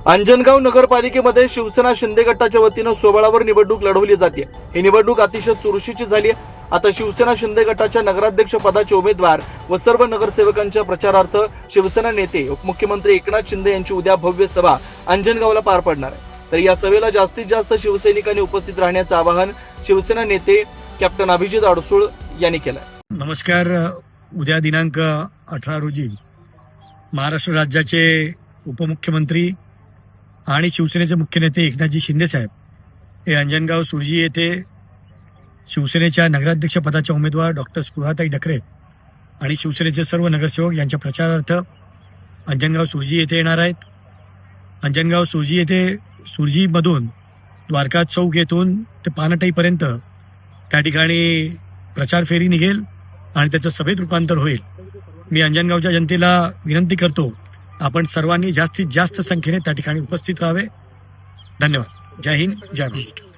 अंजनगाव नगरपालिकेमध्ये शिवसेना शिंदे गटाच्या वतीनं सोबळावर निवडणूक लढवली जाते। ही निवडणूक अतिशय चुरशीची झाली आहे। आता शिवसेना शिंदे गटाच्या नगराध्यक्ष पदाचे उमेदवार व सर्व नगरसेवकांच्या प्रचारार्थ शिवसेना नेते उपमुख्यमंत्री एकनाथ शिंदे यांची उद्या भव्य सभा अंजनगावला पार पडणार आहे। तर या सभेला जास्तीत जास्त शिवसैनिकांनी उपस्थित राहण्याचं आवाहन शिवसेना नेते कॅप्टन अभिजित अडसूळ यांनी केलं। नमस्कार। उद्या दिनांक 18 रोजी महाराष्ट्र राज्याचे उपमुख्यमंत्री आणि शिवसेनेचे मुख्य नेते एकनाथजी शिंदे साहेब हे अंजनगाव सुरजी येथे शिवसेनेच्या नगराध्यक्ष पदाच्या उमेदवार डॉक्टर स्पृहाताई ढकरे आणि शिवसेनेचे सर्व नगरसेवक यांच्या प्रचारार्थ अंजनगाव सुरजी येथे येणार आहेत। अंजनगाव सुरजी येथे सुरजीमधून द्वारका चौक येथून ते पानटईपर्यंत त्या ठिकाणी प्रचार फेरी निघेल आणि त्याचं सभेत रूपांतर होईल। मी अंजनगावच्या जनतेला विनंती करतो, आपण सर्वांनी जास्तीत जास्त संख्येने त्या ठिकाणी उपस्थित राहावे। धन्यवाद। जय हिंद, जय महाराष्ट्र।